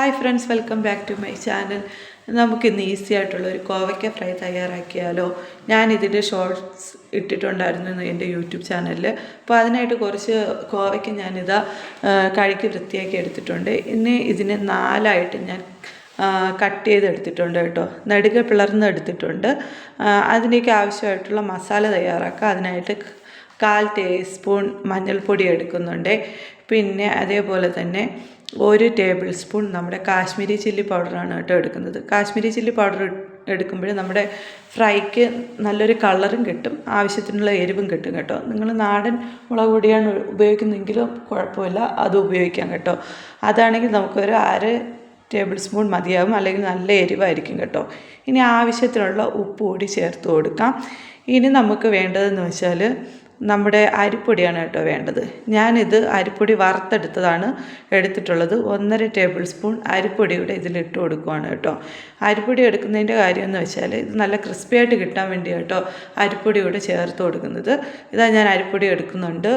Hi friends, welcome back to my channel. നമുക്കിന്ന് easy ആയിട്ടുള്ള ഒരു കോവയ്ക്ക ഫ്രൈ തയ്യാറാക്കിയാലോ. ഞാനിതിൻ്റെ ഷോർട്സ് ഇട്ടിട്ടുണ്ടായിരുന്നു എൻ്റെ യൂട്യൂബ് ചാനലിൽ. അപ്പോൾ അതിനായിട്ട് കുറച്ച് കോവയ്ക്ക ഞാനിതാ കഴുകി വൃത്തിയാക്കി എടുത്തിട്ടുണ്ട്. ഇനി ഇതിനെ 4ആയിട്ട് ഞാൻ കട്ട് ചെയ്തെടുത്തിട്ടുണ്ട് കേട്ടോ. നെടുകെ പിളർന്നെടുത്തിട്ടുണ്ട്. അതിലേക്ക് ആവശ്യമായിട്ടുള്ള മസാല തയ്യാറാക്കുക. അതിനായിട്ട് 1/4 ടീസ്പൂൺ മഞ്ഞൾപ്പൊടി എടുക്കുന്നുണ്ട്. പിന്നെ അതേപോലെ തന്നെ 1 ടേബിൾ സ്പൂൺ നമ്മുടെ കാശ്മീരി ചില്ലി പൗഡറാണ് കേട്ടോ എടുക്കുന്നത്. കാശ്മീരി ചില്ലി പൗഡർ എടുക്കുമ്പോൾ നമ്മുടെ ഫ്രൈക്ക് നല്ലൊരു കളറും കിട്ടും, ആവശ്യത്തിനുള്ള എരിവും കിട്ടും കേട്ടോ. നിങ്ങൾ നാടൻ മുളക് പൊടിയാണ് ഉപയോഗിക്കുന്നതെങ്കിലും കുഴപ്പമില്ല, അത് ഉപയോഗിക്കാം കേട്ടോ. അതാണെങ്കിൽ നമുക്കൊരു 1/2 ടേബിൾ സ്പൂൺ മതിയാകും, അല്ലെങ്കിൽ നല്ല എരിവായിരിക്കും കേട്ടോ. ഇനി ആവശ്യത്തിനുള്ള ഉപ്പ് കൂടി ചേർത്ത് കൊടുക്കാം. ഇനി നമുക്ക് വേണ്ടതെന്ന് വെച്ചാൽ നമ്മുടെ അരിപ്പൊടിയാണ് കേട്ടോ വേണ്ടത്. ഞാനിത് അരിപ്പൊടി വറുത്തെടുത്തതാണ് എടുത്തിട്ടുള്ളത്. 1.5 ടേബിൾ സ്പൂൺ അരിപ്പൊടിയുടെ ഇതിലിട്ട് കൊടുക്കുവാണ് കേട്ടോ. അരിപ്പൊടി എടുക്കുന്നതിൻ്റെ കാര്യമെന്ന് വെച്ചാൽ ഇത് നല്ല ക്രിസ്പി ആയിട്ട് കിട്ടാൻ വേണ്ടി കേട്ടോ അരിപ്പൊടിയോട് ചേർത്ത് കൊടുക്കുന്നത്. ഇതാ ഞാൻ അരിപ്പൊടി എടുക്കുന്നുണ്ട്.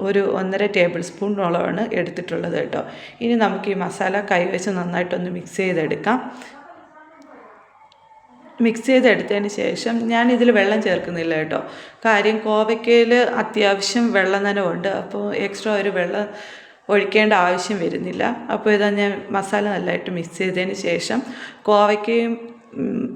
ഒരു 1.5 ടേബിൾ സ്പൂണോളമാണ് എടുത്തിട്ടുള്ളത് കേട്ടോ. ഇനി നമുക്ക് ഈ മസാല കൈവച്ച് നന്നായിട്ടൊന്ന് മിക്സ് ചെയ്തെടുക്കാം. മിക്സ് ചെയ്തെടുത്തതിന് ശേഷം ഞാനിതിൽ വെള്ളം ചേർക്കുന്നില്ല കേട്ടോ. കാര്യം കോവയ്ക്കയിൽ അത്യാവശ്യം വെള്ളം നനവുണ്ട്, അപ്പോൾ എക്സ്ട്രാ ഒരു വെള്ളം ഒഴിക്കേണ്ട ആവശ്യം വരുന്നില്ല. അപ്പോൾ ഇതാ ഞാൻ മസാല നല്ലതായിട്ട് മിക്സ് ചെയ്തതിന് ശേഷം കോവയ്ക്കയും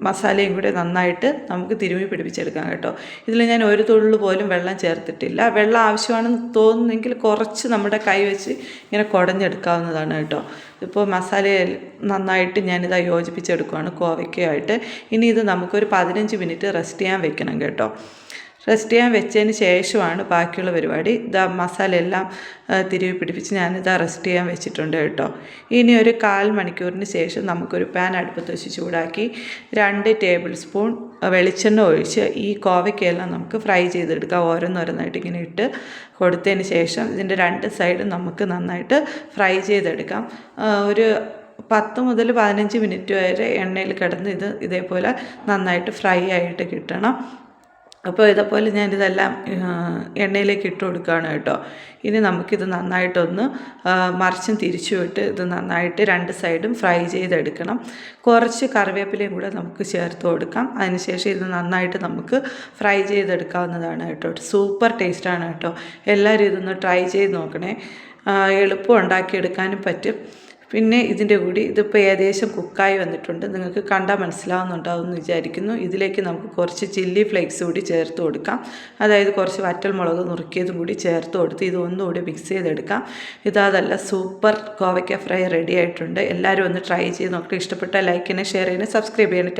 മസാലയും കൂടെ നന്നായിട്ട് നമുക്ക് തിരുമ്മി പിടിപ്പിച്ചെടുക്കാം കേട്ടോ. ഇതിൽ ഞാൻ ഒരു തുള്ളി പോലും വെള്ളം ചേർത്തിട്ടില്ല. വെള്ളം ആവശ്യമാണെന്ന് തോന്നുന്നെങ്കിൽ കുറച്ച് നമ്മുടെ കൈ വെച്ച് ഇങ്ങനെ കുടഞ്ഞെടുക്കാവുന്നതാണ് കേട്ടോ. ഇപ്പോൾ മസാല നന്നായിട്ട് ഞാനിത് യോജിപ്പിച്ചെടുക്കുകയാണ് കോവയ്ക്കയായിട്ട്. ഇനി ഇത് നമുക്കൊരു 15 മിനിറ്റ് റെസ്റ്റ് ചെയ്യാൻ വെക്കണം കേട്ടോ. റെസ്റ്റ് ചെയ്യാൻ വെച്ചതിന് ശേഷമാണ് ബാക്കിയുള്ള പരിപാടി. ഇതാ മസാല എല്ലാം തിരുവി പിടിപ്പിച്ച് ഞാനിതാ റെസ്റ്റ് ചെയ്യാൻ വെച്ചിട്ടുണ്ട് കേട്ടോ. ഇനി ഒരു 1/4 മണിക്കൂറിന് ശേഷം നമുക്കൊരു പാൻ അടുപ്പത്ത് വെച്ച് ചൂടാക്കി 2 ടേബിൾ സ്പൂൺ വെളിച്ചെണ്ണ ഒഴിച്ച് ഈ കോവയ്ക്കയെല്ലാം നമുക്ക് ഫ്രൈ ചെയ്തെടുക്കാം. ഓരോന്നോരോന്നായിട്ട് ഇങ്ങനെ ഇട്ട് കൊടുത്തതിന് ശേഷം ഇതിൻ്റെ 2 സൈഡും നമുക്ക് നന്നായിട്ട് ഫ്രൈ ചെയ്തെടുക്കാം. ഒരു 10 മുതൽ 15 മിനിറ്റ് വരെ എണ്ണയിൽ കിടന്ന് ഇതേപോലെ നന്നായിട്ട് ഫ്രൈ ആയിട്ട് കിട്ടണം. അപ്പോൾ ഇതേപോലെ ഞാനിതെല്ലാം എണ്ണയിലേക്ക് ഇട്ട് കൊടുക്കുകയാണ് കേട്ടോ. ഇനി നമുക്കിത് നന്നായിട്ടൊന്ന് മറിച്ചും തിരിച്ചും ഇട്ട് ഇത് നന്നായിട്ട് 2 സൈഡും ഫ്രൈ ചെയ്തെടുക്കണം. കുറച്ച് കറിവേപ്പിലയും കൂടെ നമുക്ക് ചേർത്ത് കൊടുക്കാം. അതിനുശേഷം ഇത് നന്നായിട്ട് നമുക്ക് ഫ്രൈ ചെയ്തെടുക്കാവുന്നതാണ് കേട്ടോ. സൂപ്പർ ടേസ്റ്റാണ് കേട്ടോ. എല്ലാവരും ഇതൊന്ന് ട്രൈ ചെയ്ത് നോക്കണേ. എളുപ്പം ഉണ്ടാക്കിയെടുക്കാനും പറ്റും. പിന്നെ ഇതിൻ്റെ കൂടി ഇതിപ്പോൾ ഏകദേശം കുക്കായി വന്നിട്ടുണ്ട്. നിങ്ങൾക്ക് കണ്ടാൽ മനസ്സിലാവുന്നുണ്ടാവും എന്ന് വിചാരിക്കുന്നു. ഇതിലേക്ക് നമുക്ക് കുറച്ച് ചില്ലി ഫ്ലേക്സ് കൂടി ചേർത്ത് കൊടുക്കാം. അതായത് കുറച്ച് വറ്റൽമുളക് നുറുക്കിയതും കൂടി ചേർത്ത് കൊടുത്ത് ഇതൊന്നുകൂടി മിക്സ് ചെയ്തെടുക്കാം. ഇതല്ല സൂപ്പർ കോവയ്ക്ക ഫ്രൈ റെഡി ആയിട്ടുണ്ട്. എല്ലാവരും ഒന്ന് ട്രൈ ചെയ്ത് നോക്കിയിട്ട് ഇഷ്ടപ്പെട്ടാൽ ലൈക്ക് ചെയ്യണേ, ഷെയർ ചെയ്യണേ, സബ്സ്ക്രൈബ് ചെയ്യണേ.